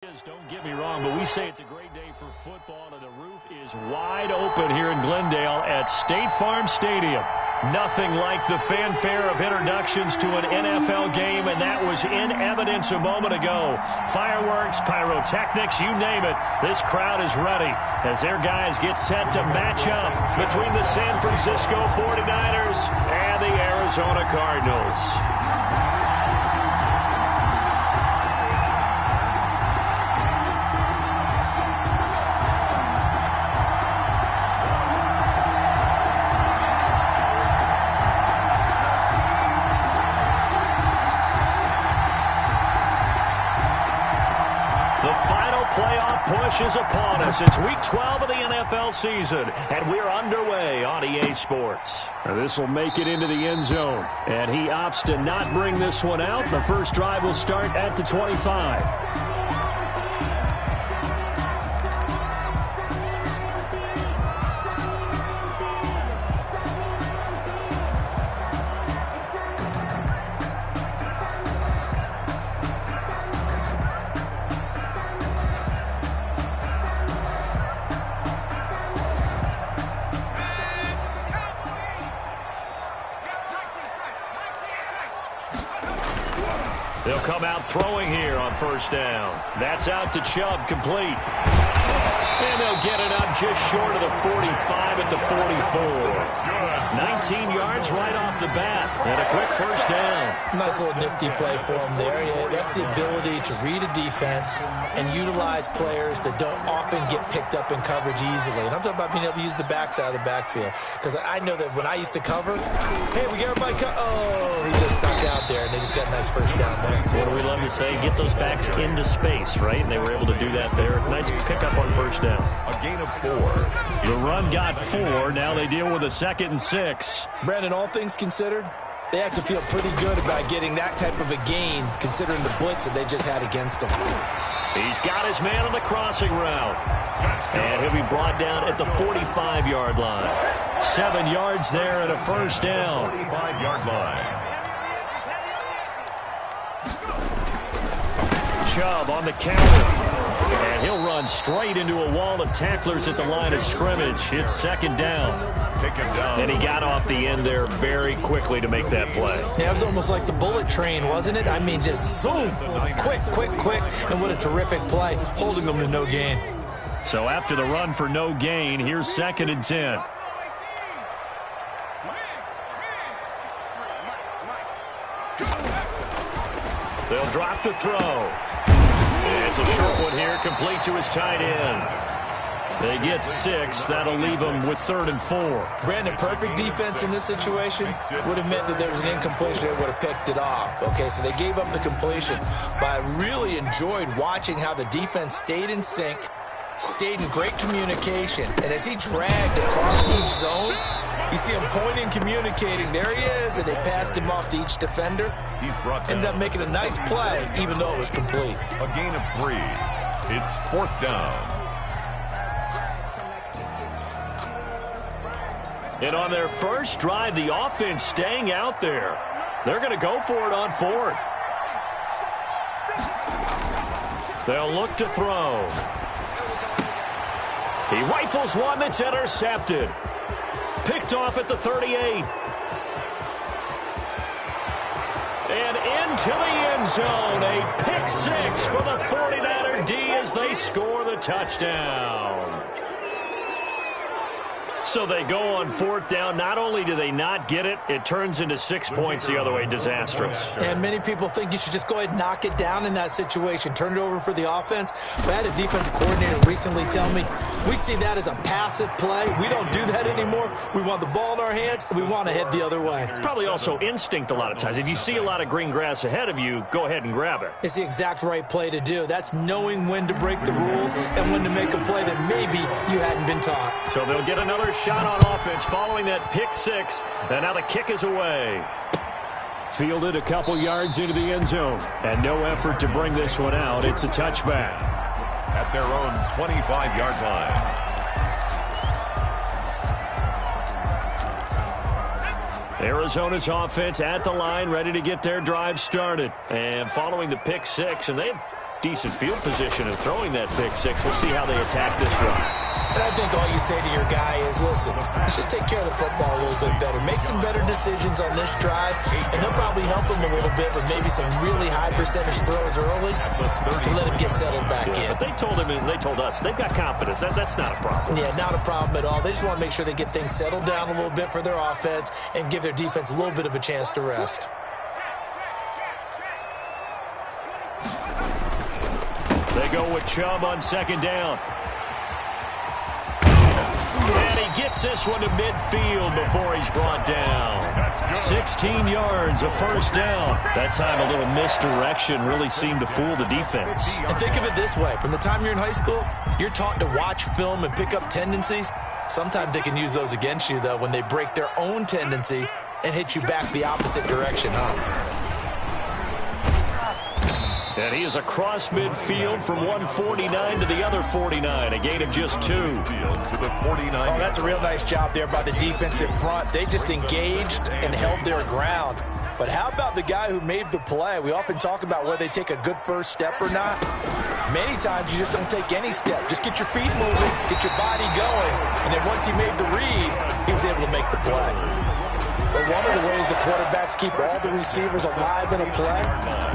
Don't get me wrong, but we say it's a great day for football, and the roof is wide open here in Glendale at State Farm Stadium. Nothing like the fanfare of introductions to an NFL game, and that was in evidence a moment ago. Fireworks, pyrotechnics, you name it. This crowd is ready as their guys get set to match up between the San Francisco 49ers and the Arizona Cardinals. Push is upon us. It's week 12 of the NFL season, and we're underway on EA Sports. This will make it into the end zone, and he opts to not bring this one out. The first drive will start at the 25. They'll come out throwing here on first down. That's out to Chubb, complete. And they'll get it up just short of the 45 at the 44. 19 yards right off the bat. And a quick first down. Nice little nifty play for him there. Yeah, that's the ability to read a defense and utilize players that don't often get picked up in coverage easily. And I'm talking about being able to use the backs out of the backfield. Because I know that when I used to cover, hey, we got everybody oh, he just stuck out there, and they just got a nice first down there. What do we love to say? Get those backs into space, right? And they were able to do that there. Nice pickup on first down. A gain of 4. The run got 4. Now they deal with a 2nd and 6. Brandon, all things considered, they have to feel pretty good about getting that type of a gain, considering the blitz that they just had against them. He's got his man on the crossing route. And he'll be brought down at the 45-yard line. 7 yards there and a first down. 45-yard line. Chubb on the counter. And he'll run straight into a wall of tacklers at the line of scrimmage. It's 2nd down. Take him down. And he got off the end there very quickly to make that play. Yeah, it was almost like the bullet train, wasn't it? I mean, just zoom. Quick. And what a terrific play, holding them to no gain. So after the run for no gain, here's 2nd and 10. They'll drop the throw. It's a short one here, complete to his tight end. They get 6. That'll leave them with 3rd and 4. Brandon, perfect defense in this situation would have meant that there was an incompletion. They would have picked it off. Okay, so they gave up the completion. But I really enjoyed watching how the defense stayed in sync, stayed in great communication. And as he dragged across each zone, you see him pointing, communicating. There he is, and they passed him off to each defender. He's brought down. Ended up making a nice play, even though it was complete. A gain of 3. It's 4th down. And on their first drive, the offense staying out there. They're going to go for it on 4th. They'll look to throw. He rifles one that's intercepted. Picked off at the 38. And into the end zone. A pick 6 for the 49er D as they score the touchdown. So they go on 4th down. Not only do they not get it, it turns into 6 points the other way. Disastrous. And many people think you should just go ahead and knock it down in that situation. Turn it over for the offense. But I had a defensive coordinator recently tell me, we see that as a passive play. We don't do that anymore. We want the ball in our hands, and we want to head the other way. It's probably also instinct a lot of times. If you see a lot of green grass ahead of you, go ahead and grab it. It's the exact right play to do. That's knowing when to break the rules and when to make a play that maybe you hadn't been taught. So they'll get another shot on offense following that pick 6, and now the kick is away. Fielded a couple yards into the end zone, and no effort to bring this one out. It's a touchback. At their own 25-yard line. Arizona's offense at the line, ready to get their drive started. And following the pick 6, and they've decent field position and throwing that pick six. We'll see how they attack this drive. And I think all you say to your guy is, listen, let's just take care of the football a little bit better. Make some better decisions on this drive, and they'll probably help him a little bit with maybe some really high percentage throws early to let him get settled back in. But they told him and they told us they've got confidence. That's not a problem. Yeah, not a problem at all. They just want to make sure they get things settled down a little bit for their offense and give their defense a little bit of a chance to rest. They go with Chubb on second down. And he gets this one to midfield before he's brought down. 16 yards, a first down. That time a little misdirection really seemed to fool the defense. And think of it this way. From the time you're in high school, you're taught to watch film and pick up tendencies. Sometimes they can use those against you, though, when they break their own tendencies and hit you back the opposite direction, huh? And he is across midfield from 149 to the other 49, a gain of just 2. Oh, that's a real nice job there by the defensive front. They just engaged and held their ground. But how about the guy who made the play? We often talk about whether they take a good first step or not. Many times you just don't take any step. Just get your feet moving, get your body going, and then once he made the read, he was able to make the play. But one of the ways the quarterbacks keep all the receivers alive in a play,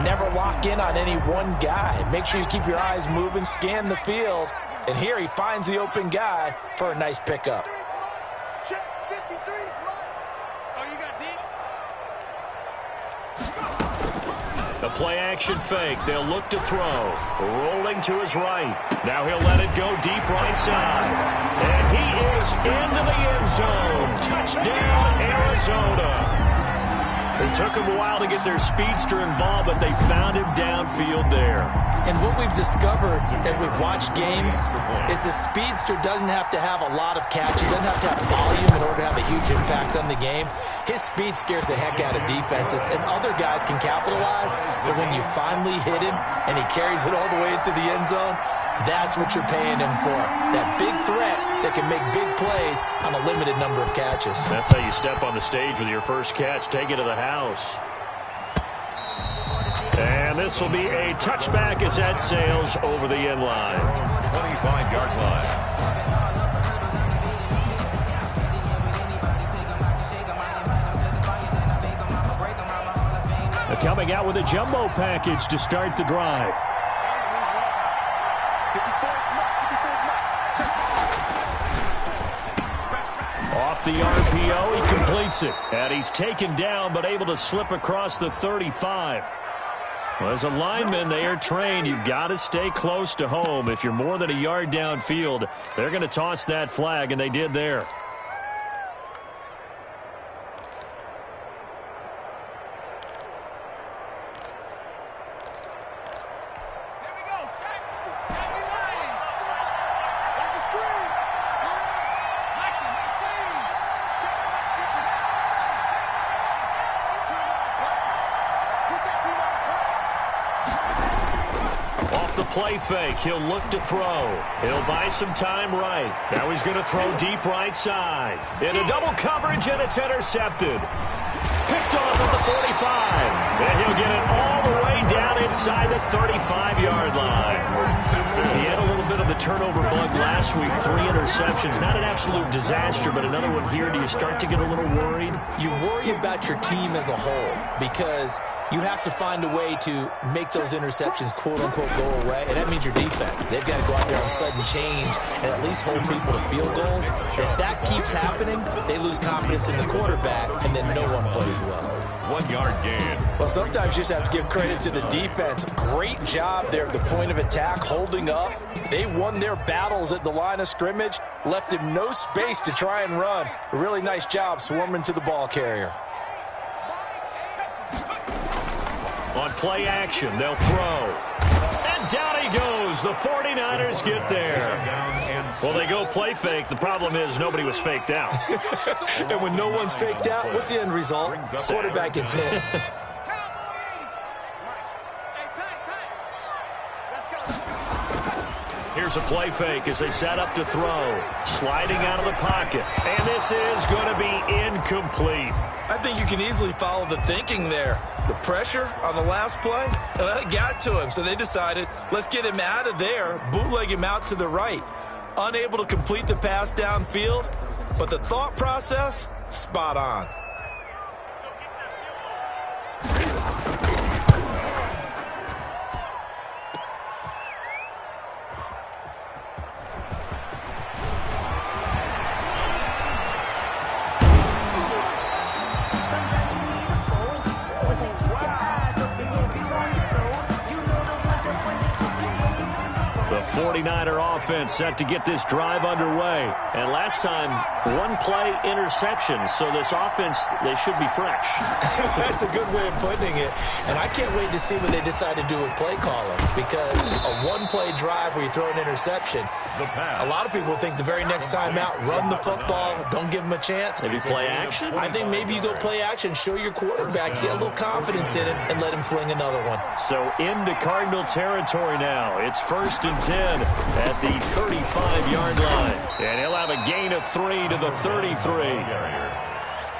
never lock in on any one guy. Make sure you keep your eyes moving, scan the field. And here he finds the open guy for a nice pickup. The play-action fake. They'll look to throw. Rolling to his right. Now he'll let it go deep right side. And he is into the end zone. Touchdown, Arizona. It took them a while to get their speedster involved, but they found him downfield there. And what we've discovered as we've watched games is the speedster doesn't have to have a lot of catches, doesn't have to have volume in order to have a huge impact on the game. His speed scares the heck out of defenses, and other guys can capitalize, but when you finally hit him and he carries it all the way into the end zone, that's what you're paying him for. That big threat that can make big plays on a limited number of catches. That's how you step on the stage with your first catch. Take it to the house. And this will be a touchback as that sails over the end line. 25-yard line. Coming out with a jumbo package to start the drive. Off the RPO, he completes it. And he's taken down, but able to slip across the 35. Well, as a lineman, they are trained. You've got to stay close to home. If you're more than a yard downfield, they're going to toss that flag, and they did there. Play fake. He'll look to throw. He'll buy some time right. Now he's going to throw deep right side. In a double coverage, and it's intercepted. Picked off at the 45. And he'll get it all the way down inside the 35-yard line. He had a little bit of the turnover bug last week. 3 interceptions. Not an absolute disaster, but another one here. Do you start to get a little worried? You worry about your team as a whole because you have to find a way to make those interceptions, quote-unquote, go away. And that means your defense. They've got to go out there on sudden change and at least hold people to field goals. And if that keeps happening, they lose confidence in the quarterback, and then no one plays well. 1-yard gain. Well, sometimes you just have to give credit to the defense. Great job there at the point of attack, holding up. They won their battles at the line of scrimmage, left him no space to try and run. A really nice job swarming to the ball carrier. On play action, they'll throw. And down he goes. The 49ers get there. Well, they go play fake. The problem is nobody was faked out. And when no one's faked out, what's the end result? The quarterback gets hit. Here's a play fake as they set up to throw. Sliding out of the pocket. And this is going to be incomplete. I think you can easily follow the thinking there. The pressure on the last play, it got to him. So they decided, let's get him out of there, bootleg him out to the right. Unable to complete the pass downfield, but the thought process, spot on. The 49er offense set to get this drive underway. And last time, one-play interception. So this offense, they should be fresh. That's a good way of putting it. And I can't wait to see what they decide to do with play calling. Because a one-play drive where you throw an interception, a lot of people think the very next time out, run the football, don't give them a chance. Maybe play action? I think maybe you go play action, show your quarterback, get a little confidence in him, and let him fling another one. So into Cardinal territory now. It's 1st and 10 at the 35-yard line. And he'll have a gain of 3 to the 33.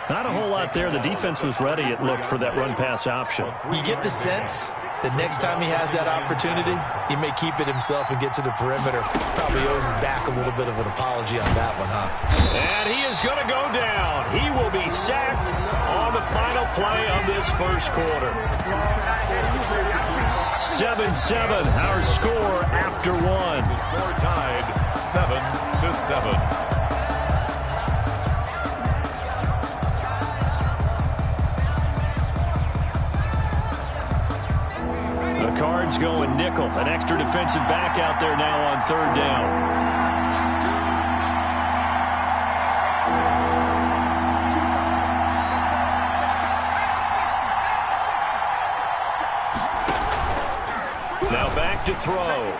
Not a whole lot there. The defense was ready, it looked, for that run-pass option. You get the sense that next time he has that opportunity, he may keep it himself and get to the perimeter. Probably owes his back a little bit of an apology on that one, huh? And he is going to go down. He will be sacked on the final play of this first quarter. 7-7, our score after one. The score tied 7-7. The Cards going nickel. An extra defensive back out there now on 3rd down. Now back to throw.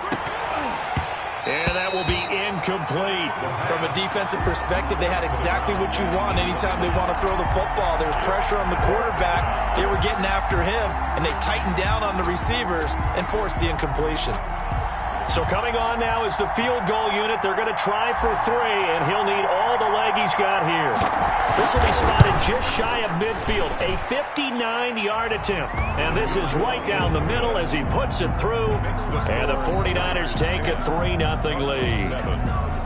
And that will be incomplete. From a defensive perspective, they had exactly what you want anytime they want to throw the football. There's pressure on the quarterback. They were getting after him, and they tightened down on the receivers and forced the incompletion. So coming on now is the field goal unit. They're going to try for 3, and he'll need all the leg he's got here. This will be spotted just shy of midfield, a 59-yard attempt. And this is right down the middle as he puts it through. And the 49ers take a 3-0 lead.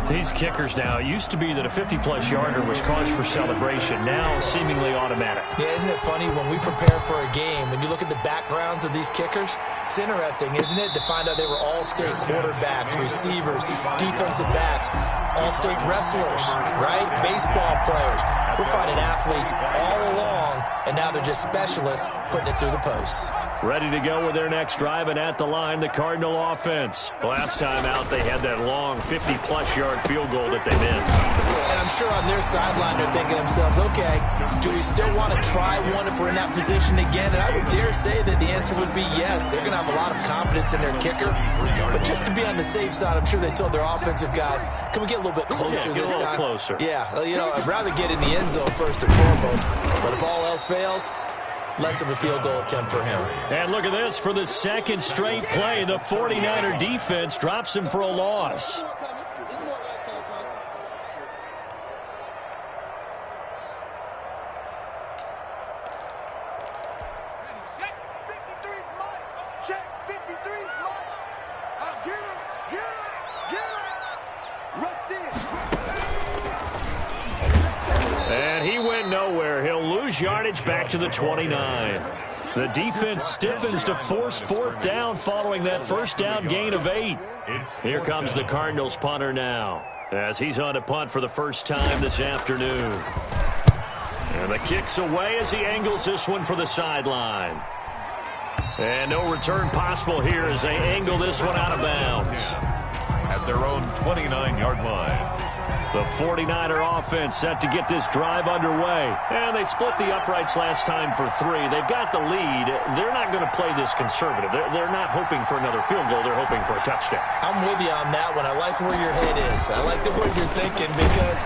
These kickers now, it used to be that a 50-plus yarder was cause for celebration. Now seemingly automatic. Yeah, isn't it funny when we prepare for a game, when you look at the backgrounds of these kickers, it's interesting, isn't it, to find out they were all-state quarterbacks, receivers, defensive backs, all-state wrestlers, right? Baseball players. We're finding athletes all along, and now they're just specialists putting it through the posts. Ready to go with their next drive, and at the line, the Cardinal offense. Last time out, they had that long 50-plus yard field goal that they missed. And I'm sure on their sideline, they're thinking to themselves, okay, do we still want to try one if we're in that position again? And I would dare say that the answer would be yes. They're going to have a lot of confidence in their kicker. But just to be on the safe side, I'm sure they told their offensive guys, can we get a little bit closer this time? Closer. Yeah, you know, I'd rather get in the end zone first and foremost. But if all else fails, less of a field goal attempt for him. And look at this. For the second straight play, the 49er defense drops him for a loss. And he went nowhere. He'll lose yardage back to the 29. The defense stiffens to force 4th down following that first down gain of 8. Here comes the Cardinals punter now as he's on to punt for the first time this afternoon. And the kick's away as he angles this one for the sideline. And no return possible here as they angle this one out of bounds. At their own 29-yard line. The 49er offense set to get this drive underway. And they split the uprights last time for 3. They've got the lead. They're not going to play this conservative. They're not hoping for another field goal. They're hoping for a touchdown. I'm with you on that one. I like where your head is. I like the way you're thinking because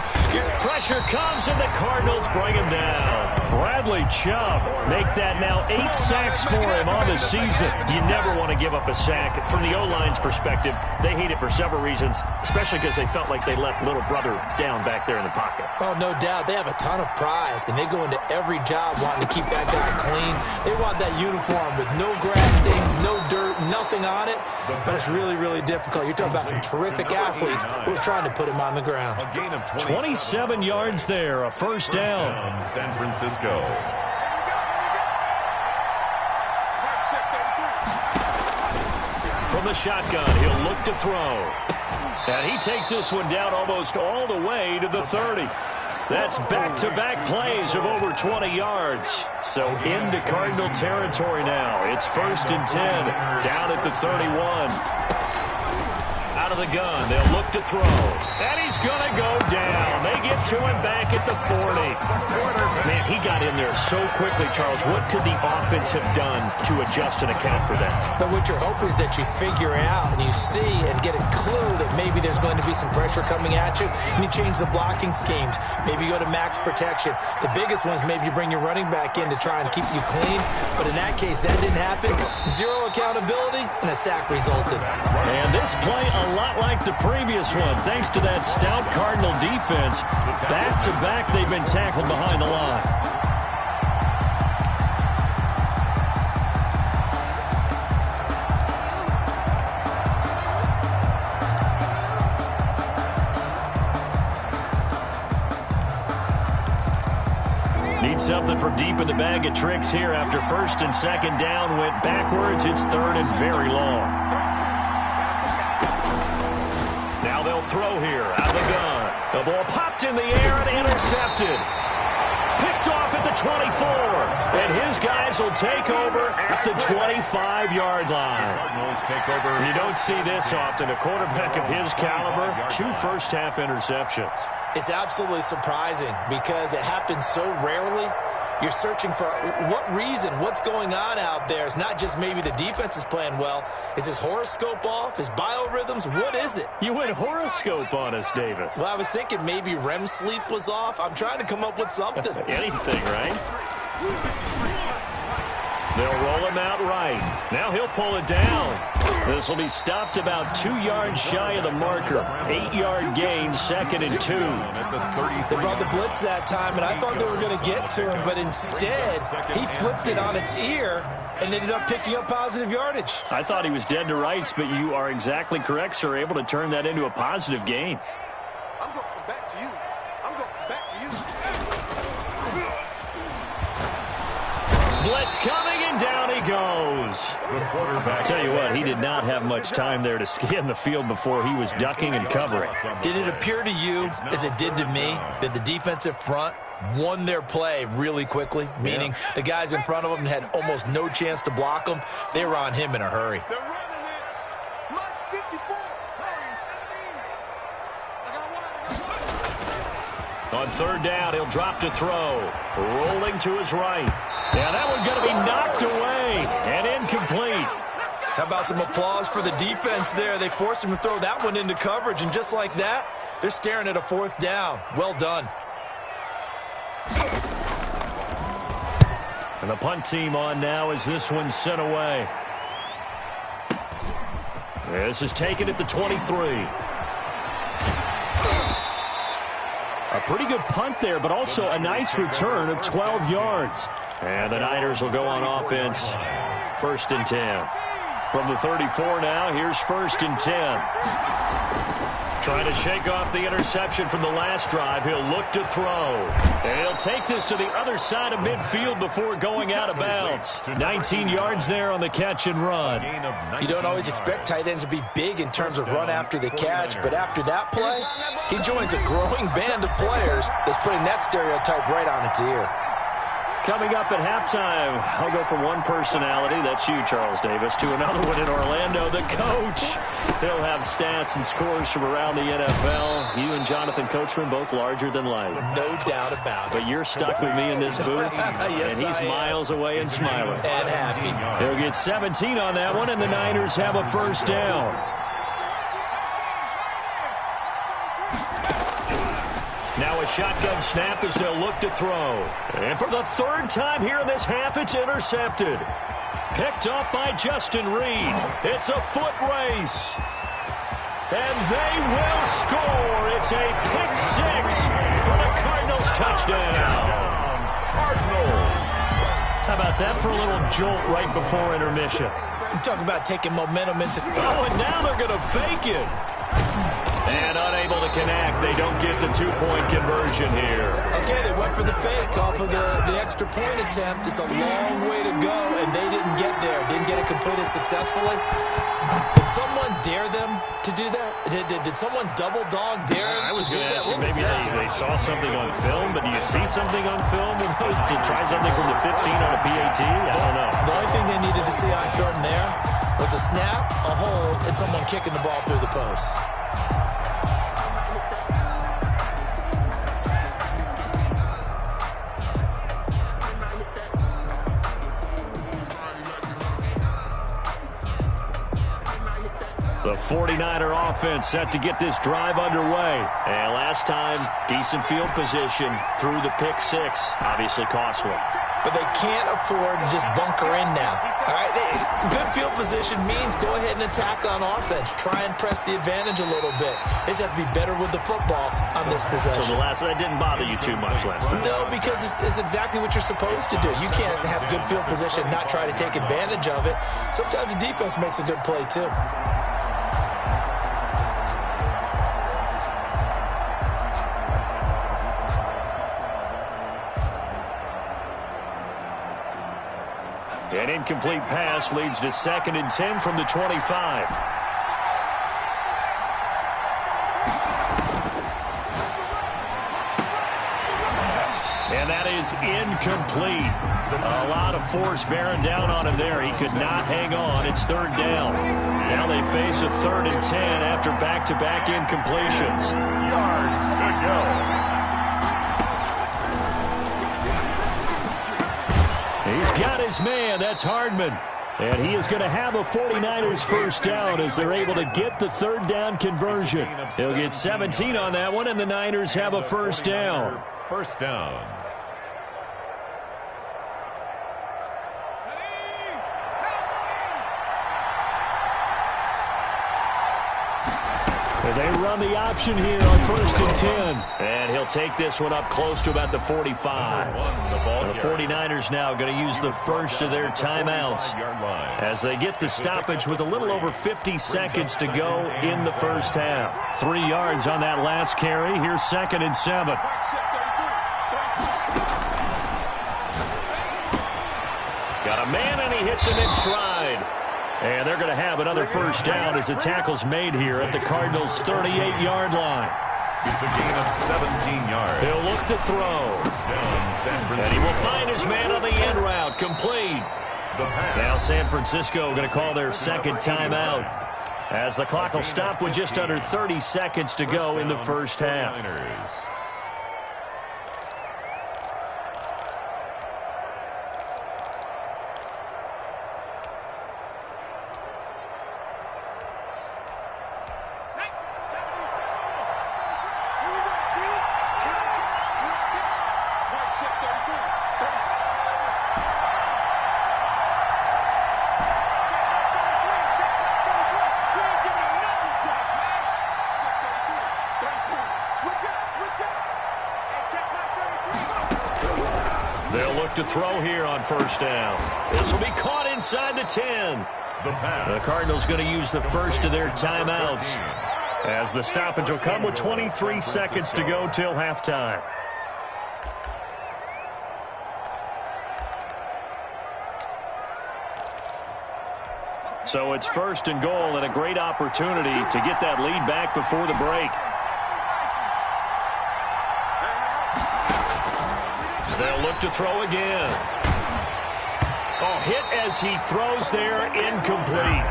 pressure comes and the Cardinals bring him down. Bradley Chubb make that now 8 sacks for him on the season. You never want to give up a sack. From the O-line's perspective, they hate it for several reasons, especially because they felt like they let little brother down back there in the pocket. Oh, no doubt. They have a ton of pride, and they go into every job wanting to keep that guy clean. They want that uniform with no grass stains, no dirt, nothing on it, but it's really, really difficult. You're talking about some terrific athletes who are trying to put him on the ground. 27 yards there, a first down. San Francisco. From the shotgun, he'll look to throw. And he takes this one down almost all the way to the 30. That's back-to-back plays of over 20 yards. So into Cardinal territory now. It's 1st and 10, down at the 31. Out of the gun, they'll look to throw. And he's going to go down. They get to him back at the 40. Man, he got in there so quickly, Charles. What could the offense have done to adjust and account for that? But what you're hoping is that you figure out and you see and get a clue that maybe there's going to be some pressure coming at you, and you change the blocking schemes. Maybe you go to max protection. The biggest one is maybe you bring your running back in to try and keep you clean. But in that case, that didn't happen. Zero accountability, and a sack resulted. And this play a lot like the previous one, thanks to that stout Cardinal defense. Back-to-back, they've been tackled behind the line. Need something from deep in the bag of tricks here after 1st and 2nd down. Went backwards. It's 3rd and very long. Now they'll throw here out of the gun. The ball popped in the air and intercepted. Picked off at the 24. And his guys will take over at the 25-yard line. You don't see this often. A quarterback of his caliber, 2 first-half interceptions. It's absolutely surprising because it happens so rarely. You're searching for what reason, what's going on out there. It's not just maybe the defense is playing well. Is his horoscope off? His biorhythms? What is it? You went horoscope on us, Davis. Well, I was thinking maybe REM sleep was off. I'm trying to come up with something. Anything, right? They'll roll him out right. Now he'll pull it down. This will be stopped about 2 yards shy of the marker. 8-yard gain, 2nd and 2. They brought the blitz that time, and I thought they were going to get to him, but instead he flipped it on its ear and ended up picking up positive yardage. I thought he was dead to rights, but you are exactly correct, sir. Able to turn that into a positive gain. I'm going to come back to you. I'm going to come back to you. Blitz coming, and down he goes. Tell you what, he did not have much time there to scan the field before he was ducking and covering. Did it appear to you, as it did to me, that the defensive front won their play really quickly? Meaning the guys in front of them had almost no chance to block them. They were on him in a hurry. They're running it. Mark 54. On 3rd down, he'll drop to throw. Rolling to his right. Yeah, that one's going to be knocked away and incomplete. How about some applause for the defense there? They forced him to throw that one into coverage, and just like that, they're staring at a 4th down. Well done. And the punt team on now as this one's sent away. This is taken at the 23. A pretty good punt there, but also a nice return of 12 yards. And the Niners will go on offense. 1st and 10. From the 34 now, here's 1st and 10. Trying to shake off the interception from the last drive. He'll look to throw. And he'll take this to the other side of midfield before going out of bounds. 19 yards there on the catch and run. You don't always expect tight ends to be big in terms of run after the catch, but after that play, he joins a growing band of players that's putting that stereotype right on its ear. Coming up at halftime, I'll go from one personality, that's you, Charles Davis, to another one in Orlando, the coach. He'll have stats and scores from around the NFL. You and Jonathan Coachman, both larger than life. No doubt about it. But you're stuck with me in this booth, yes, and he's miles away and smiling. And happy. He'll get 17 on that one, and the Niners have a 1st down. Now a shotgun snap as they'll look to throw. And for the third time here in this half, it's intercepted. Picked up by Justin Reed. It's a foot race. And they will score. It's a pick six for the Cardinals touchdown. Cardinals. How about that for a little jolt right before intermission? You talk about taking momentum into... Oh, and now they're going to fake it. And unable to connect. They don't get the two-point conversion here. Okay, they went for the fake off of the extra point attempt. It's a long way to go, and they didn't get there. Didn't get it completed successfully. Did someone dare them to do that? Did someone double dog dare them to do that? Maybe they saw something on film, but do you see something on film to try something from the 15 on a PAT? I don't know. The only thing they needed to see on film there was a snap, a hold, and someone kicking the ball through the post. The 49er offense set to get this drive underway. And last time, decent field position through the pick six. Obviously costly. But they can't afford to just bunker in now. All right, good field position means go ahead and attack on offense. Try and press the advantage a little bit. They just have to be better with the football on this possession. So the last one, that didn't bother you too much last time? No, because it's exactly what you're supposed to do. You can't have good field position and not try to take advantage of it. Sometimes the defense makes a good play, too. An incomplete pass leads to 2nd and 10 from the 25. And that is incomplete. A lot of force bearing down on him there. He could not hang on. It's 3rd down. Now they face a 3rd and 10 after back-to-back incompletions. Yards to go. He's got his man. That's Hardman. And he is going to have a 49ers first down as they're able to get the 3rd down conversion. He'll get 17 on that one, and the Niners have a first down. First down. They run the option here on 1st and 10. And he'll take this one up close to about the 45. The 49ers now going to use the first of their timeouts as they get the stoppage with a little over 50 seconds to go in the first half. 3 yards on that last carry. Here's 2nd and 7. Got a man, and he hits him in stride. And they're going to have another first down as the tackle's made here at the Cardinals' 38-yard line. It's a gain of 17 yards. He'll look to throw. And he will find his man on the end route. Complete. Now San Francisco going to call their 2nd timeout as the clock will stop with just under 30 seconds to go in the first half. They'll look to throw here on first down. This will be caught inside the 10. The Cardinals going to use the first of their timeouts as the stoppage will come with 23 seconds to go till halftime. So it's 1st and goal and a great opportunity to get that lead back before the break. They'll look to throw again. Oh, hit as he throws there, incomplete.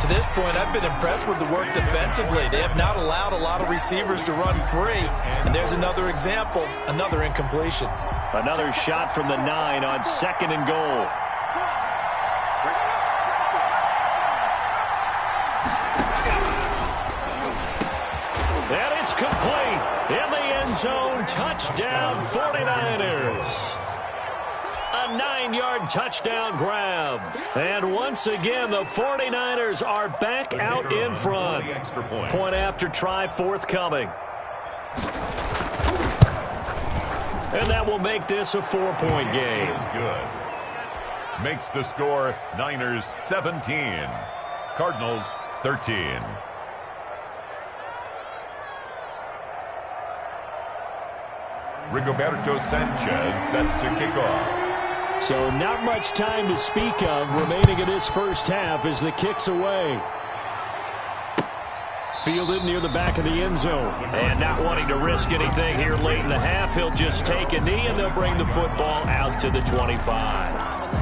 To this point, I've been impressed with the work defensively. They have not allowed a lot of receivers to run free. And there's another example, another incompletion. Another shot from the 9 on 2nd and goal. And it's complete. In the end zone, touchdown 49ers. A 9-yard touchdown grab. And once again, the 49ers are back out in front. Point after try forthcoming. And that will make this a 4-point game. Good. Makes the score Niners 17. Cardinals 13. Rigoberto Sanchez set to kick off. So not much time to speak of remaining in this first half as the kick's away. Fielded near the back of the end zone. And not wanting to risk anything here late in the half, he'll just take a knee and they'll bring the football out to the 25.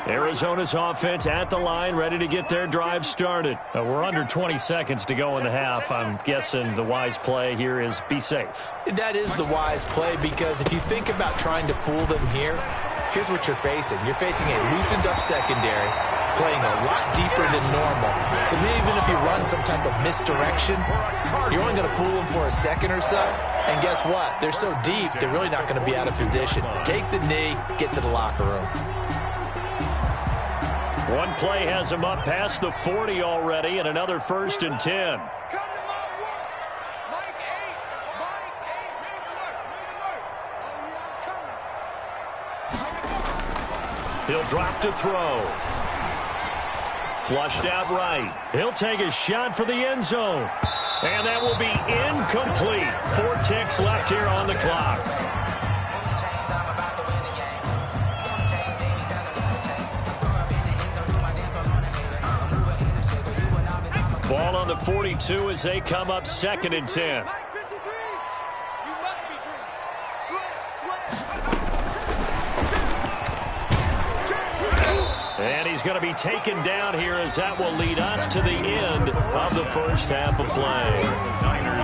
Arizona's offense at the line, ready to get their drive started. We're under 20 seconds to go in the half. I'm guessing the wise play here is be safe. That is the wise play, because if you think about trying to fool them here, here's what you're facing. You're facing a loosened up secondary, playing a lot deeper than normal. So even if you run some type of misdirection, you're only going to fool them for a second or so. And guess what? They're so deep, they're really not going to be out of position. Take the knee, get to the locker room. One play has him up past the 40 already, and another 1st and 10. He'll drop to throw. Flushed out right. He'll take a shot for the end zone. And that will be incomplete. 4 ticks left here on the clock. Ball on the 42 as they come up 2nd and 10. And he's going to be taken down here as that will lead us to the end of the first half of play.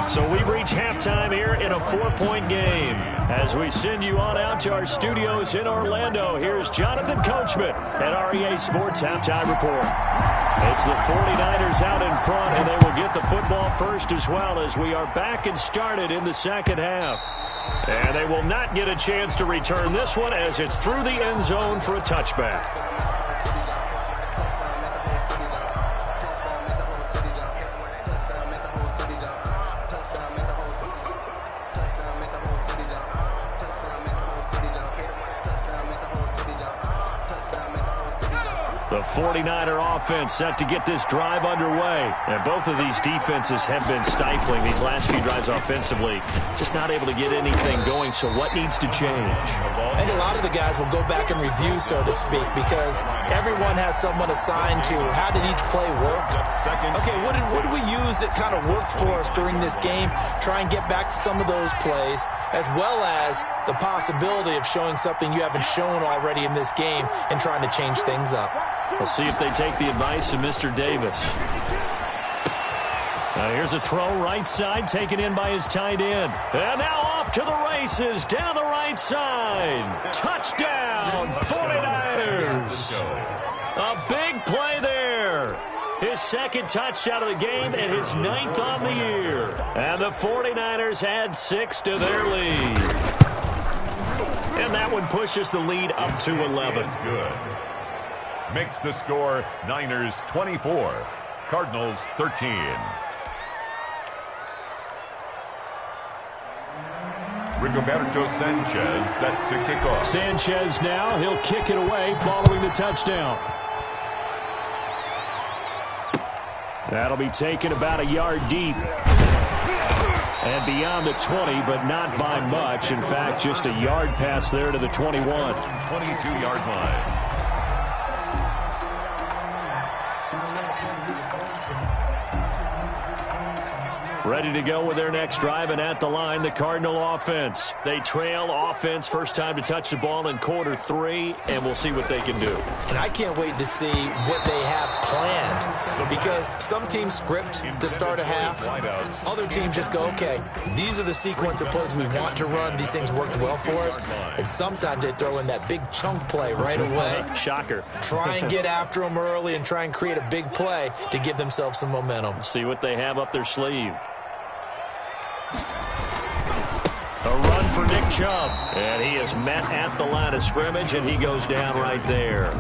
So we reach halftime here in a 4-point game. As we send you on out to our studios in Orlando, here's Jonathan Coachman at REA Sports Halftime Report. It's the 49ers out in front, and they will get the football first as well as we are back and started in the second half. And they will not get a chance to return this one as it's through the end zone for a touchback. The 49er offense set to get this drive underway. And both of these defenses have been stifling these last few drives offensively. Just not able to get anything going, so what needs to change? And a lot of the guys will go back and review, so to speak, because everyone has someone assigned to how did each play work. Okay, what did we use that kind of worked for us during this game? Try and get back to some of those plays, as well as the possibility of showing something you haven't shown already in this game and trying to change things up. We'll see if they take the advice of Mr. Davis. Here's a throw right side, taken in by his tight end. And now off to the races, down the right side. Touchdown, 49ers. A big play there. His 2nd touchdown of the game and his 9th on the year. And the 49ers add 6 to their lead. And that one pushes the lead up to 11. Good. Makes the score Niners 24, Cardinals 13. Rigoberto Sanchez set to kick off. Sanchez now, he'll kick it away following the touchdown. That'll be taken about a yard deep. And beyond the 20, but not by much. In fact, just a yard pass there to the 21. 22-yard line. Ready to go with their next drive, and at the line, the Cardinal offense. They trail offense, first time to touch the ball in quarter 3, and we'll see what they can do. And I can't wait to see what they have planned. Because some teams script to start a half. Other teams just go, okay, these are the sequence of plays we want to run. These things worked well for us. And sometimes they throw in that big chunk play right away. Shocker. Try and get after them early and try and create a big play to give themselves some momentum. See what they have up their sleeve. A run for Nick Chubb. And he is met at the line of scrimmage, and he goes down right there.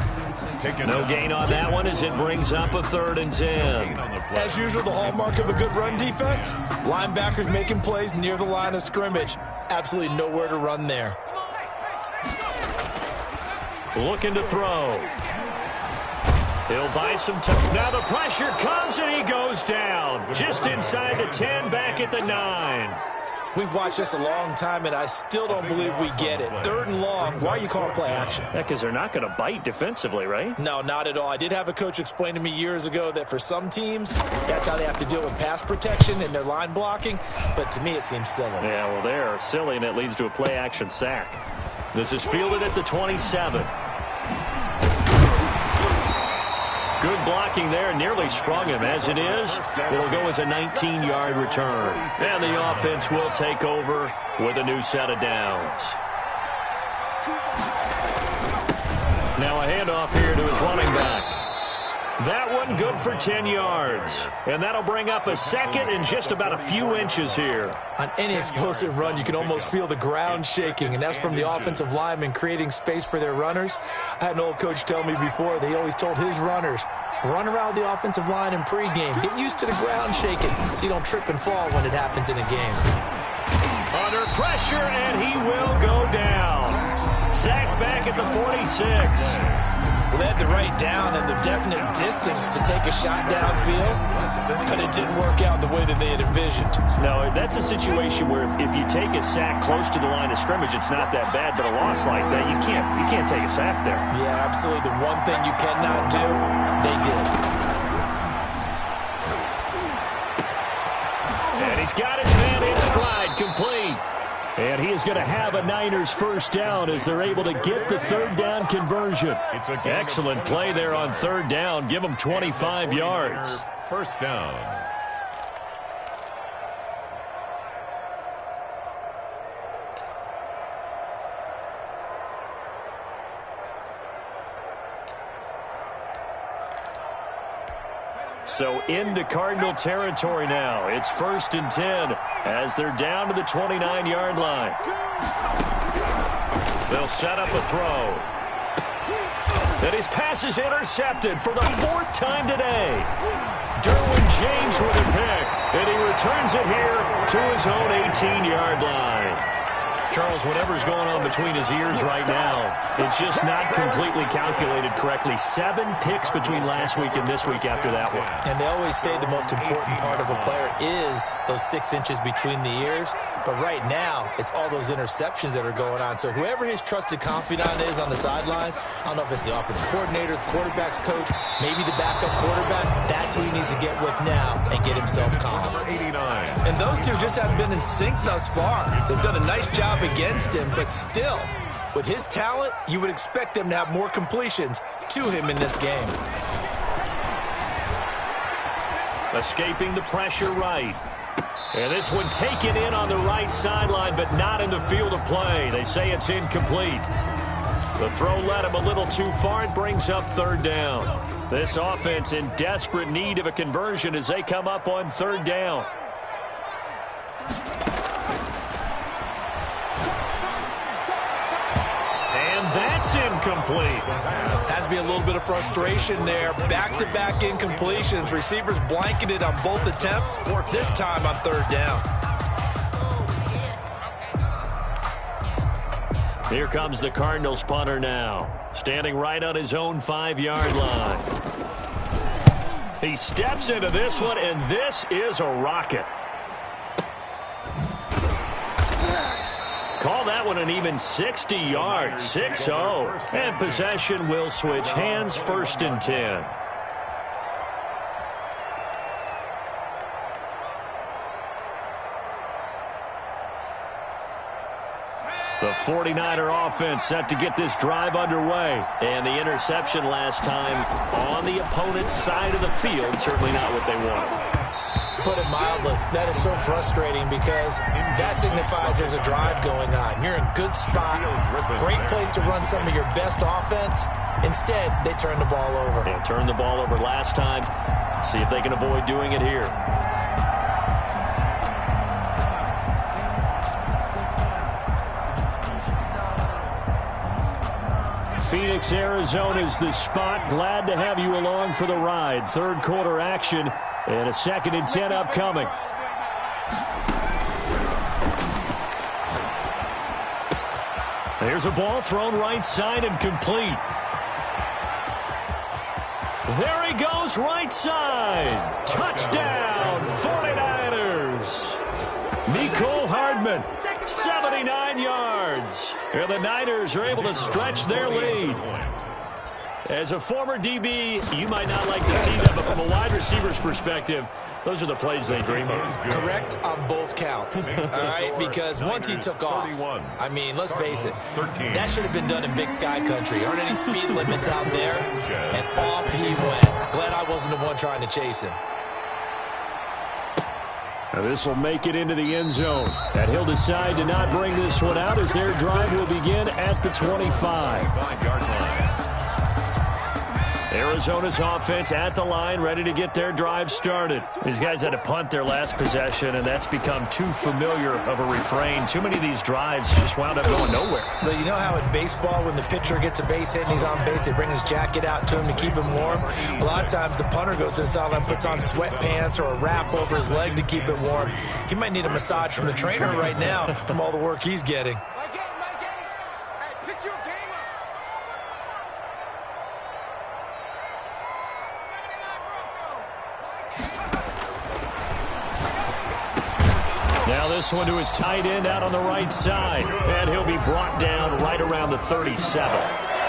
No gain on that one as it brings up a 3rd and 10. As usual, the hallmark of a good run defense, linebackers making plays near the line of scrimmage. Absolutely nowhere to run there. Looking to throw. He'll buy some time. Now the pressure comes, and he goes down. Just inside the 10, back at the 9. We've watched this a long time, and I still don't believe we get it. 3rd and long, why are you calling play action? Yeah, because they're not going to bite defensively, right? No, not at all. I did have a coach explain to me years ago that for some teams, that's how they have to deal with pass protection and their line blocking, but to me it seems silly. Yeah, well, they're silly, and it leads to a play action sack. This is fielded at the 27. Good blocking there, nearly sprung him. As it is, it'll go as a 19-yard return. And the offense will take over with a new set of downs. Now a handoff here to his running back. That one good for 10 yards. And that'll bring up a 2nd and just about a few inches here. On any explosive run, you can almost feel the ground shaking, and that's from the offensive linemen creating space for their runners. I had an old coach tell me before, they always told his runners, run around the offensive line in pregame. Get used to the ground shaking so you don't trip and fall when it happens in a game. Under pressure, and he will go down. Sacked back at the 46. Well, they had the right down and the definite distance to take a shot downfield, but it didn't work out the way that they had envisioned. No, that's a situation where if you take a sack close to the line of scrimmage, it's not that bad, but a loss like that, you can't take a sack there. Yeah, absolutely. The one thing you cannot do, they did. And he's got his man in stride, complete. And he is going to have a Niners first down as they're able to get the 3rd down conversion. Excellent play there on 3rd down. Give them 25 yards. First down. So into Cardinal territory now. It's 1st and 10 as they're down to the 29-yard line. They'll set up a throw. And his pass is intercepted for the 4th time today. Derwin James with a pick, and he returns it here to his own 18-yard line. Charles, whatever's going on between his ears right now, it's just not completely calculated correctly. 7 picks between last week and this week after that one. And they always say the most important part of a player is those 6 inches between the ears. But right now, it's all those interceptions that are going on. So whoever his trusted confidant is on the sidelines, I don't know if it's the offensive coordinator, the quarterback's coach, maybe the backup quarterback, that's who he needs to get with now and get himself calm. 89. And those two just haven't been in sync thus far. They've done a nice job against him, but still, with his talent, you would expect them to have more completions to him in this game. Escaping the pressure right. And this one taken in on the right sideline, but not in the field of play. They say it's incomplete. The throw led him a little too far. It brings up 3rd down. This offense in desperate need of a conversion as they come up on 3rd down. That's incomplete. Has to be a little bit of frustration there. Back-to-back incompletions. Receivers blanketed on both attempts, this time on 3rd down. Here comes the Cardinals punter now. Standing right on his own 5-yard line. He steps into this one, and this is a rocket. Call that one an even 60 yards, 6-0. And possession will switch hands, 1st and 10. The 49er offense set to get this drive underway. And the interception last time on the opponent's side of the field, certainly not what they wanted. Put it mildly, that is so frustrating because that signifies there's a drive going on. You're in a good spot, great place to run some of your best offense. Instead, they turn the ball over. They turned the ball over last time. See if they can avoid doing it here. Phoenix, Arizona is the spot. Glad to have you along for the ride. Third quarter action and a 2nd and 10 upcoming. There's a ball thrown right side and complete. There he goes right side. Touchdown, 49ers. Mecole Hardman, 79 yards. And the Niners are able to stretch their lead. As a former DB, you might not like to see that, but from a wide receiver's perspective, those are the plays they dream of. Correct on both counts, all right? Because once he took off, I mean, let's face it, that should have been done in Big Sky country. Aren't any speed limits out there? And off he went. Glad I wasn't the one trying to chase him. Now this will make it into the end zone. And he'll decide to not bring this one out as their drive will begin at the 25-yard line. Arizona's offense at the line, ready to get their drive started. These guys had to punt their last possession, and that's become too familiar of a refrain. Too many of these drives just wound up going nowhere. Well, you know how in baseball, when the pitcher gets a base hit and he's on base, they bring his jacket out to him to keep him warm? A lot of times the punter goes to the sideline, puts on sweatpants or a wrap over his leg to keep it warm. He might need a massage from the trainer right now from all the work he's getting. Now this one to his tight end out on the right side. And he'll be brought down right around the 37.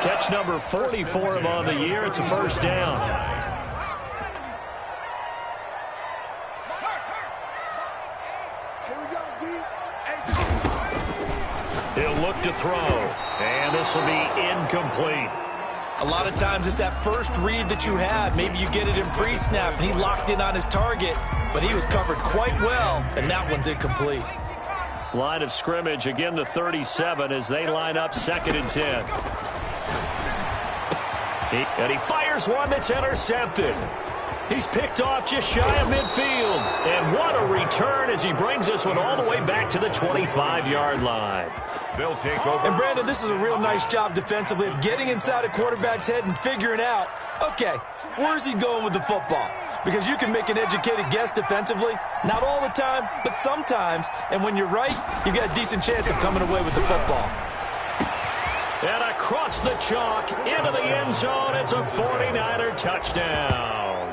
Catch number 44 of him on the year. It's a first down. He'll look to throw. And this will be incomplete. A lot of times it's that first read that you have. Maybe you get it in pre-snap, and he locked in on his target, but he was covered quite well, and that one's incomplete. Line of scrimmage, again the 37 as they line up 2nd and 10. And he fires one that's intercepted. He's picked off just shy of midfield. And what a return as he brings this one all the way back to the 25-yard line. They'll take over. And, Brandon, this is a real nice job defensively of getting inside a quarterback's head and figuring out, okay, where's he going with the football? Because you can make an educated guess defensively, not all the time, but sometimes. And when you're right, you've got a decent chance of coming away with the football. And across the chalk, into the end zone, it's a 49er touchdown.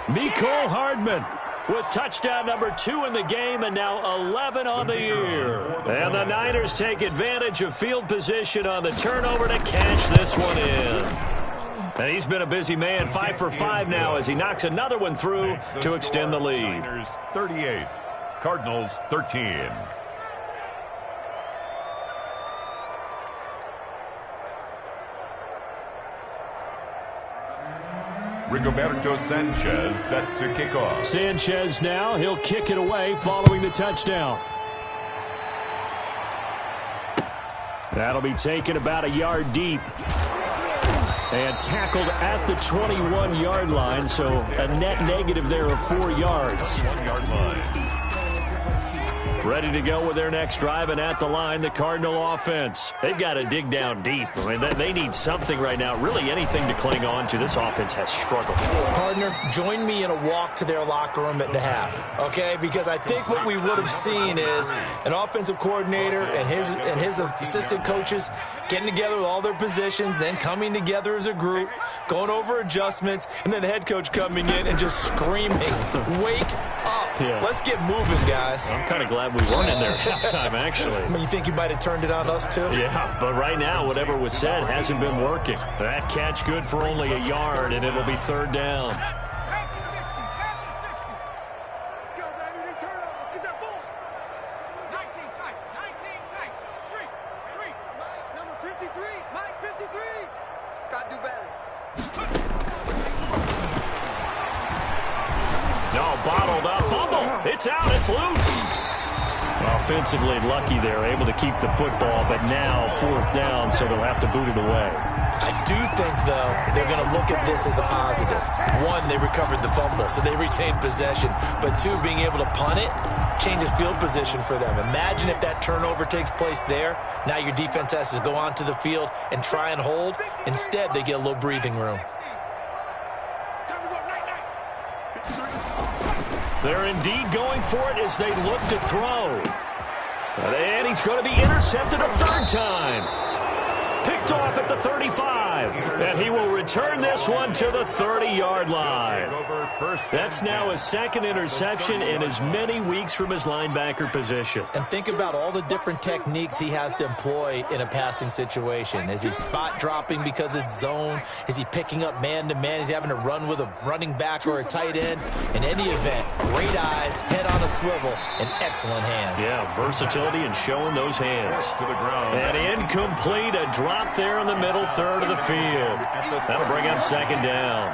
Mecole Hardman with touchdown number 2 in the game and now 11 on the year. And the Niners take advantage of field position on the turnover to cash this one in. And he's been a busy man, 5 for 5 now as he knocks another one through to extend the lead. Niners 38, Cardinals 13. Rigoberto Sanchez set to kick off. Sanchez now, he'll kick it away following the touchdown. That'll be taken about a yard deep. And tackled at the 21-yard line, so a net negative there of 4 yards. 1-yard line. Ready to go with their next drive, and at the line, the Cardinal offense. They've got to dig down deep. I mean, they need something right now, really anything to cling on to. This offense has struggled. Partner, join me in a walk to their locker room at the half, okay? Because I think what we would have seen is an offensive coordinator and his assistant coaches getting together with all their positions, then coming together as a group, going over adjustments, and then the head coach coming in and just screaming, wake up. Yeah. Let's get moving, guys. I'm kind of glad we weren't in there at halftime, actually. I mean, you think you might have turned it on us, too? Yeah, but right now, whatever was said hasn't been working. That catch good for only a yard, and it'll be 3rd down. Let's go, baby. They turn over. Get that ball. 19 tight. 19 tight. Street. It's out. It's loose. Offensively lucky there, able to keep the football, but now 4th down, so they'll have to boot it away. I do think, though, they're going to look at this as a positive. One, they recovered the fumble, so they retained possession. But two, being able to punt it changes field position for them. Imagine if that turnover takes place there. Now your defense has to go onto the field and try and hold. Instead, they get a little breathing room. They're indeed going for it as they look to throw. And he's going to be intercepted a 3rd time. Picked off at the 35. And he will return this one to the 30-yard line. That's now his 2nd interception in as many weeks from his linebacker position. And think about all the different techniques he has to employ in a passing situation. Is he spot dropping because it's zone? Is he picking up man-to-man? Is he having to run with a running back or a tight end? In any event, great eyes, head on a swivel, and excellent hands. Yeah, versatility and showing those hands. And incomplete, a drop there in the middle 3rd of the field. That'll bring up 2nd down.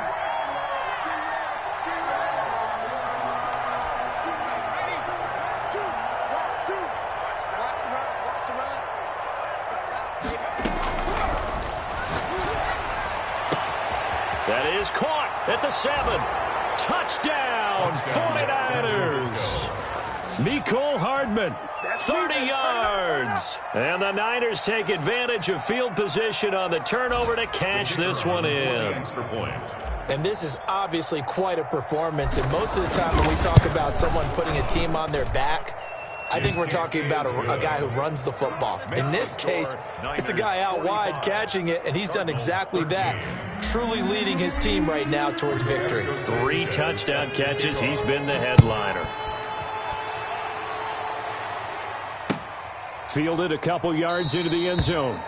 That is caught at the 7. Touchdown, 49ers. Mecole Hardman, 30 yards. And the Niners take advantage of field position on the turnover to cash this one in. And this is obviously quite a performance. And most of the time when we talk about someone putting a team on their back, I think we're talking about a guy who runs the football. In this case, it's a guy out wide catching it, and he's done exactly that, truly leading his team right now towards victory. 3 touchdown catches. He's been the headliner. Fielded a couple yards into the end zone.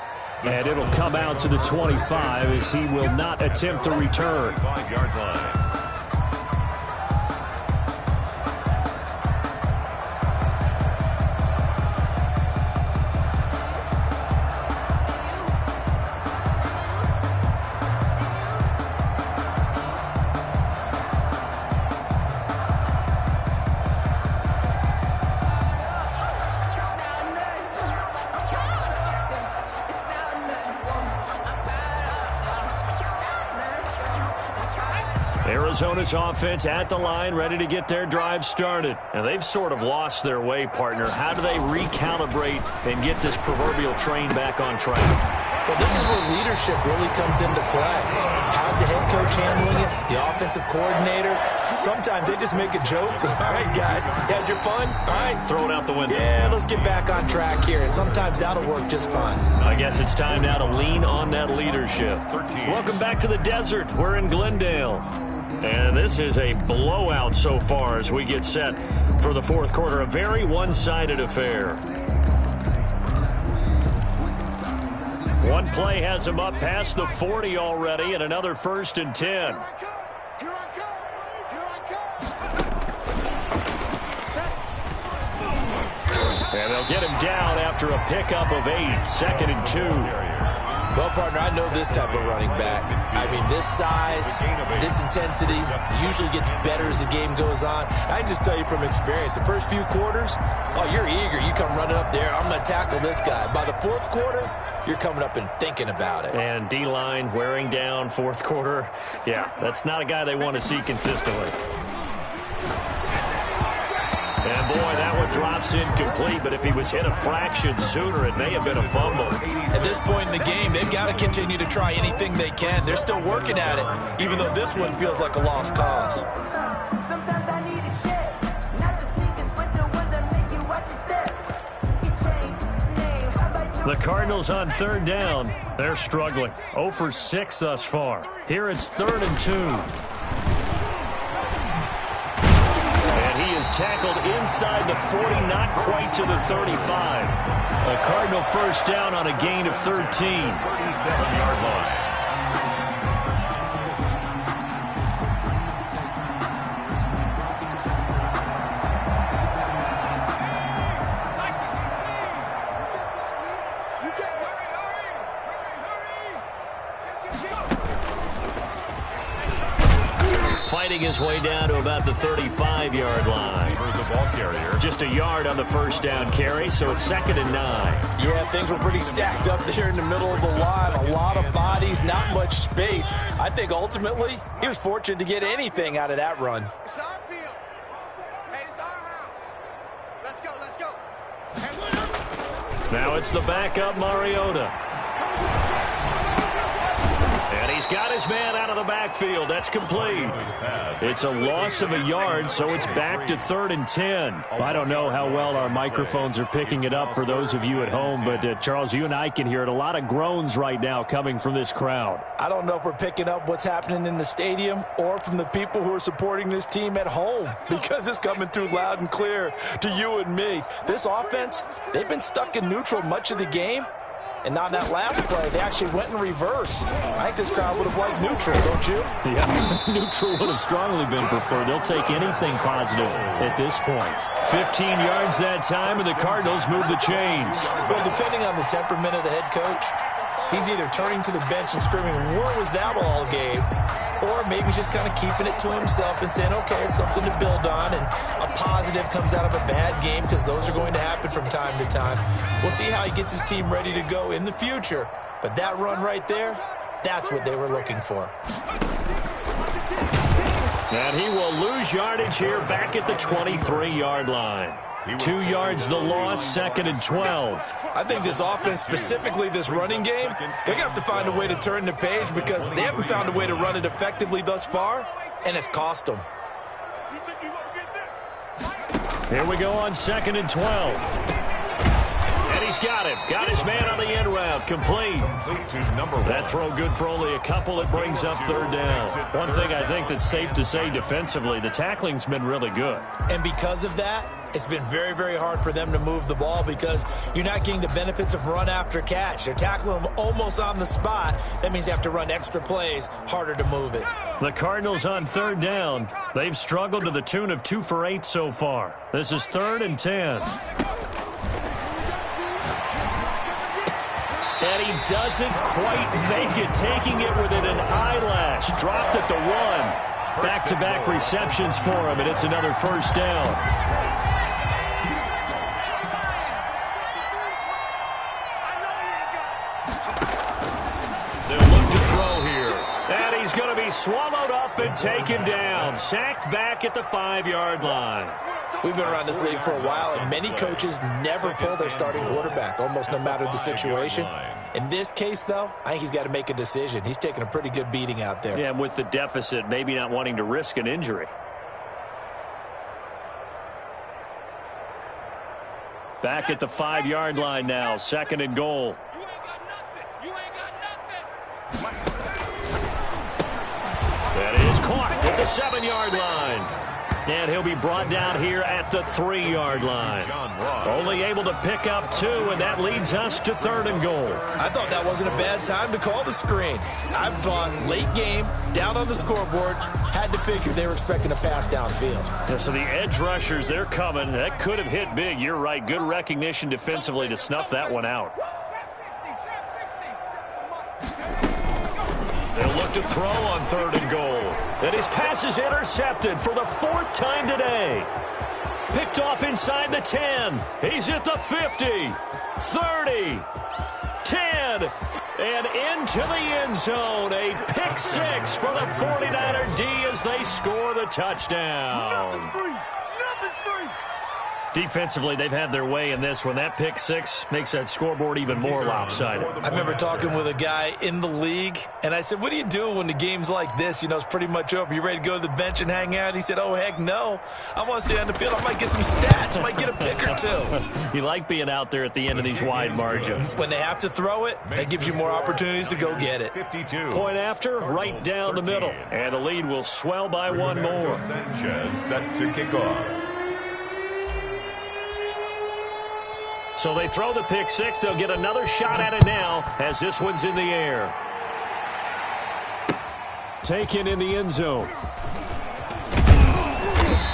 And it'll come out to the 25 as he will not attempt to return. 5-yard line. Arizona's offense at the line, ready to get their drive started. And they've sort of lost their way, partner. How do they recalibrate and get this proverbial train back on track? Well, this is where leadership really comes into play. How's the head coach handling it? The offensive coordinator? Sometimes they just make a joke. All right, guys, you had your fun? All right. Throw it out the window. Yeah, let's get back on track here. And sometimes that'll work just fine. I guess it's time now to lean on that leadership. Welcome back to the desert. We're in Glendale. And this is a blowout so far as we get set for the 4th quarter. A very one-sided affair. One play has him up past the 40 already, and another 1st and 10. And they'll get him down after a pickup of 8. 2nd and 2. Well, partner, I know this type of running back. I mean, this size, this intensity usually gets better as the game goes on. I just tell you from experience, the first few quarters, oh, you're eager. You come running up there, I'm going to tackle this guy. By the 4th quarter, you're coming up and thinking about it. And D-line wearing down 4th quarter. Yeah, that's not a guy they want to see consistently. And, boy, that one drops incomplete, but if he was hit a fraction sooner, it may have been a fumble. At this point in the game, they've got to continue to try anything they can. They're still working at it, even though this one feels like a lost cause. The Cardinals on 3rd down. They're struggling. 0 for 6 thus far. Here it's 3rd and 2. Is tackled inside the 40, not quite to the 35. A Cardinal 1st down on a gain of 13. 37-yard line. Fighting fighting his way down to about the 35-yard line. The ball carrier. Just a yard on the first down carry, so it's 2nd and 9. Yeah, things were pretty stacked up there in the middle of the line. A lot of bodies, not much space. I think ultimately he was fortunate to get anything out of that run. It's our field. Hey, it's our house. Let's go, let's go. Now it's the backup Mariota. And he's got his man out of the backfield. That's complete. It's a loss of a yard, so it's back to 3rd and 10. I don't know how well our microphones are picking it up for those of you at home, but Charles, you and I can hear it. A lot of groans right now coming from this crowd. I don't know if we're picking up what's happening in the stadium or from the people who are supporting this team at home, because it's coming through loud and clear to you and me. This offense, they've been stuck in neutral much of the game. And on that last play, they actually went in reverse. I think this crowd would have liked neutral, don't you? Yeah, neutral would have strongly been preferred. They'll take anything positive at this point. 15 yards that time, and the Cardinals move the chains. Well, depending on the temperament of the head coach, he's either turning to the bench and screaming, "Where was that all game?" Or maybe he's just kind of keeping it to himself and saying, okay, it's something to build on, and a positive comes out of a bad game, because those are going to happen from time to time. We'll see how he gets his team ready to go in the future. But that run right there, that's what they were looking for. And he will lose yardage here back at the 23-yard line. 2 yards the loss, 2nd and 12. I think this offense, specifically this running game, they're going to have to find a way to turn the page, because they haven't found a way to run it effectively thus far, and it's cost them. Here we go on 2nd and 12. And he's got him. Got his man on the end route. Complete. That throw good for only a couple. It brings up 3rd down. One thing I think that's safe to say defensively, the tackling's been really good. And because of that, it's been very, very hard for them to move the ball, because you're not getting the benefits of run after catch. They're tackling them almost on the spot. That means they have to run extra plays, harder to move it. The Cardinals on 3rd down. They've struggled to the tune of 2 for 8 so far. This is 3rd and 10. And he doesn't quite make it, taking it within an eyelash. Dropped at the 1. Back-to-back receptions for him, and it's another 1st down. They'll look to throw here. And he's going to be swallowed up and taken down. Sacked back at the 5-yard line. We've been around this league for a while, and many coaches never pull their starting quarterback, almost no matter the situation. In this case, though, I think he's got to make a decision. He's taking a pretty good beating out there. Yeah, and with the deficit, maybe not wanting to risk an injury. Back at the 5-yard line now, 2nd and goal. That is caught at the 7-yard line. And he'll be brought down here at the 3-yard line. Only able to pick up 2, and that leads us to 3rd and goal. I thought that wasn't a bad time to call the screen. I thought late game, down on the scoreboard, had to figure they were expecting a pass downfield. Yeah, so the edge rushers, they're coming. That could have hit big. You're right. Good recognition defensively to snuff that one out. They'll look to throw on 3rd and goal. And his pass is intercepted for the 4th time today. Picked off inside the 10. He's at the 50, 30, 10, and into the end zone. A pick 6 for the 49er D as they score the touchdown. Nothing free. Defensively, they've had their way in this one. That pick 6 makes that scoreboard even more lopsided. I remember talking with a guy in the league, and I said, what do you do when the game's like this? You know, it's pretty much over. You ready to go to the bench and hang out? He said, oh, heck no. I want to stay on the field. I might get some stats. I might get a pick or 2. You like being out there at the end of these wide margins. When they have to throw it, that gives you more opportunities to go get it. 52. Point after, right down the middle. And the lead will swell by 1 more. Sanchez set to kick off. So they throw the pick 6. They'll get another shot at it now as this one's in the air. Taken in the end zone.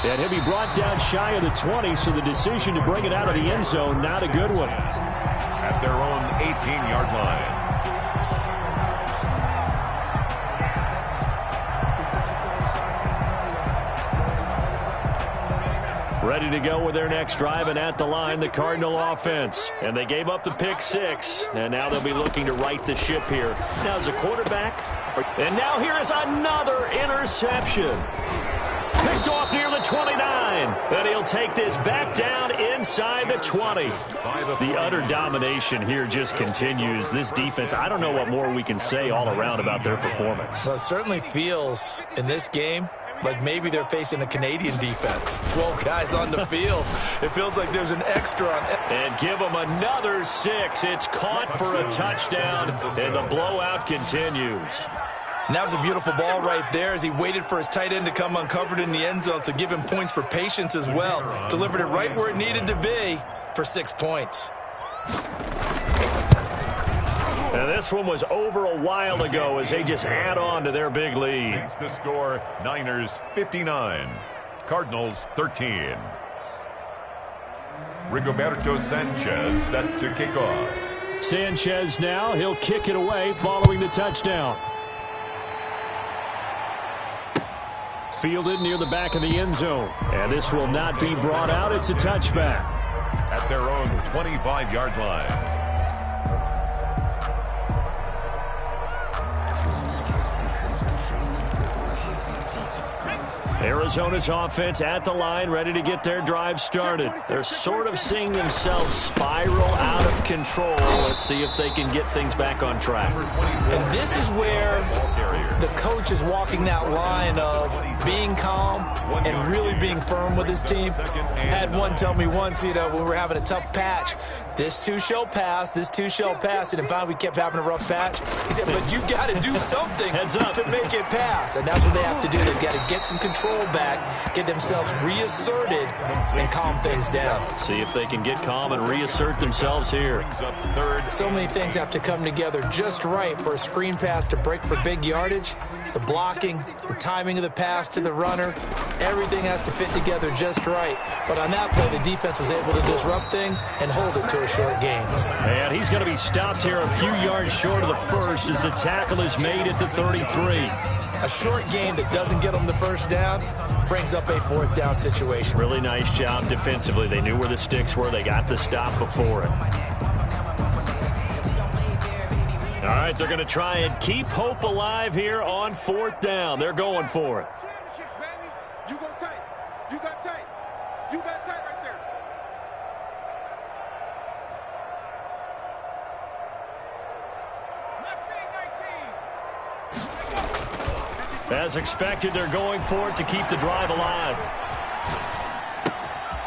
And he'll be brought down shy of the 20, so the decision to bring it out of the end zone, not a good one. At their own 18-yard line. Ready to go with their next drive, and at the line, the Cardinal offense. And they gave up the pick 6, and now they'll be looking to right the ship here. Now as a quarterback, and now here is another interception. Picked off near the 29, and he'll take this back down inside the 20. The utter domination here just continues. This defense, I don't know what more we can say all around about their performance. Well, it certainly feels in this game like maybe they're facing a Canadian defense. 12 guys on the field. It feels like there's an extra on. And give them another 6. It's caught for a touchdown, and the blowout continues. And that was a beautiful ball right there as he waited for his tight end to come uncovered in the end zone, so give him points for patience as well. Delivered it right where it needed to be for 6 points. And this one was over a while ago as they just add on to their big lead. Makes the score Niners 59, Cardinals 13. Rigoberto Sanchez set to kick off. Sanchez now, he'll kick it away following the touchdown. Fielded near the back of the end zone. And this will not be brought out. It's a touchback. At their own 25-yard line. Arizona's offense at the line, ready to get their drive started. They're sort of seeing themselves spiral out of control. Let's see if they can get things back on track. And this is where the coach is walking that line of being calm and really being firm with his team. Had one tell me once, when we were having a tough patch, this too shall pass, this too shall pass. And finally we kept having a rough patch. He said, but you got to do something to make it pass. And that's what they have to do. They've got to get some control back, get themselves reasserted, and calm things down. See if they can get calm and reassert themselves here. So many things have to come together just right for a screen pass to break for big yardage. The blocking, the timing of the pass to the runner, everything has to fit together just right. But on that play, the defense was able to disrupt things and hold it to a short gain. And he's going to be stopped here a few yards short of the first as the tackle is made at the 33. A short gain that doesn't get them the first down brings up a 4th down situation. Really nice job defensively. They knew where the sticks were. They got the stop before it. All right, they're going to try and keep hope alive here on 4th down. They're going for it. Championships, baby. You go tight. You got tight. You got tight right there. As expected, they're going for it to keep the drive alive.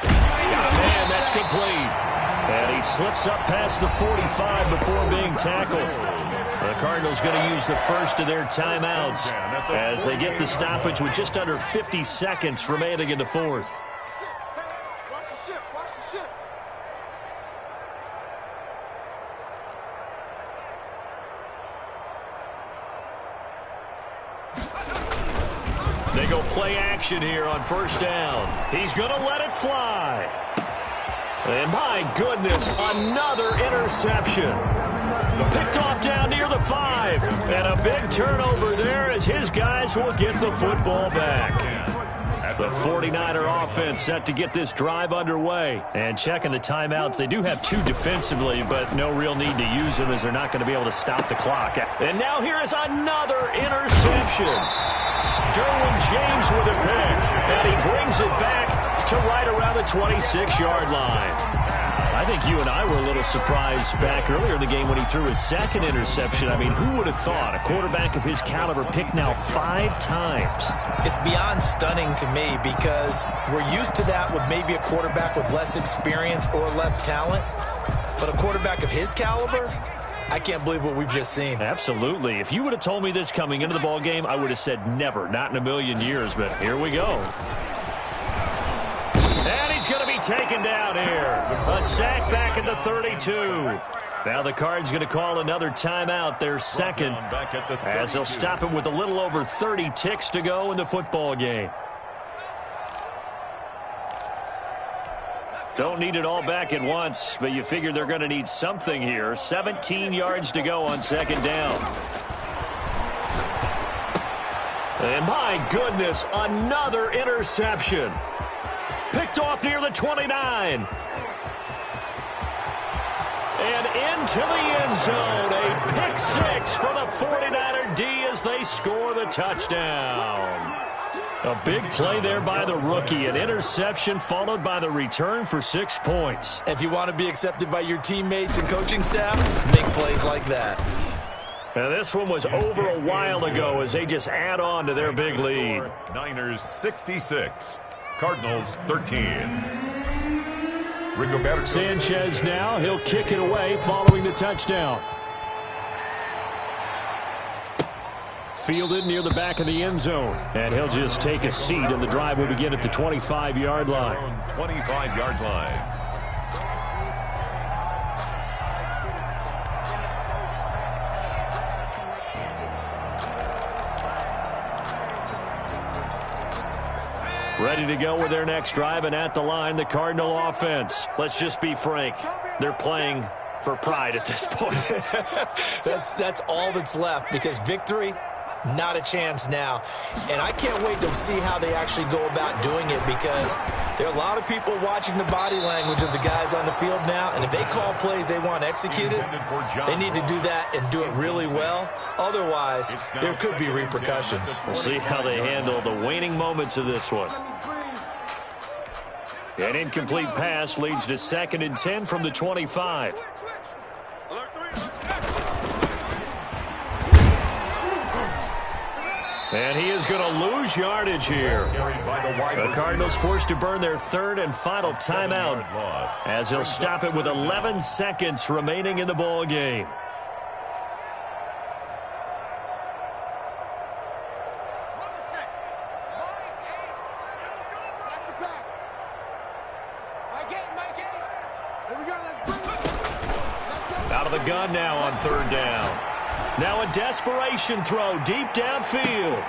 And that's complete. And he slips up past the 45 before being tackled. The Cardinals going to use the first of their timeouts as they get the stoppage with just under 50 seconds remaining in the 4th. Watch the ship. Watch the ship. They go play action here on 1st down. He's going to let it fly. And my goodness, another interception. Picked off down near the 5. And a big turnover there as his guys will get the football back. The 49er offense set to get this drive underway. And checking the timeouts, they do have 2 defensively, but no real need to use them as they're not going to be able to stop the clock. And now here is another interception. Derwin James with a pick, and he brings it back to right around the 26-yard line. I think you and I were a little surprised back earlier in the game when he threw his 2nd interception. I mean, who would have thought a quarterback of his caliber picked now 5 times? It's beyond stunning to me because we're used to that with maybe a quarterback with less experience or less talent. But a quarterback of his caliber, I can't believe what we've just seen. Absolutely. If you would have told me this coming into the ball game, I would have said never, not in a million years. But here we go. And he's going to be taken down here. A sack back at the 32. Now the Cards going to call another timeout, their 2nd, as they'll stop it with a little over 30 ticks to go in the football game. Don't need it all back at once, but you figure they're going to need something here. 17 yards to go on 2nd down. And my goodness, another interception. Picked off near the 29. And into the end zone. A pick six for the 49er D as they score the touchdown. A big play there by the rookie. An interception followed by the return for 6 points. If you want to be accepted by your teammates and coaching staff, make plays like that. And this one was over a while ago as they just add on to their big lead. Niners 66, Cardinals 13. Sanchez now, he'll kick it away following the touchdown. Fielded near the back of the end zone. And he'll just take a seat, and the drive will begin at the 25-yard line. 25-yard line. Ready to go with their next drive, and at the line, the Cardinal offense. Let's just be frank. They're playing for pride at this point. That's all that's left, because victory, not a chance now. And I can't wait to see how they actually go about doing it, because there are a lot of people watching the body language of the guys on the field now, and if they call plays they want executed, they need to do that and do it really well. Otherwise, there could be repercussions. We'll see how they handle the waning moments of this one. An incomplete pass leads to 2nd and 10 from the 25. And he is going to lose yardage here. The Cardinals forced to burn their 3rd and final timeout as he'll stop it with 11 seconds remaining in the ball game. Out of the gun now on 3rd down. Now a desperation throw deep downfield.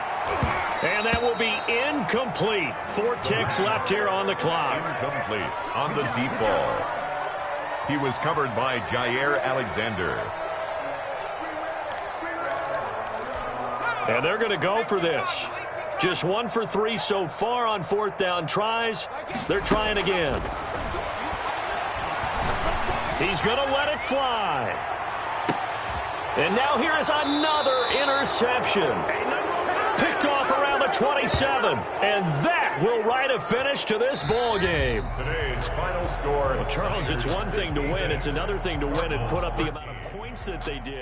And that will be incomplete. 4 ticks left here on the clock. Incomplete on the deep ball. He was covered by Jair Alexander. And they're going to go for this. Just 1 for 3 so far on 4th down tries. They're trying again. He's going to let it fly. And now here is another interception. Picked off around the 27. And that will write a finish to this ball game. Today's final score. Well, Charles, it's one thing to win. It's another thing to win and put up the amount of points that they did.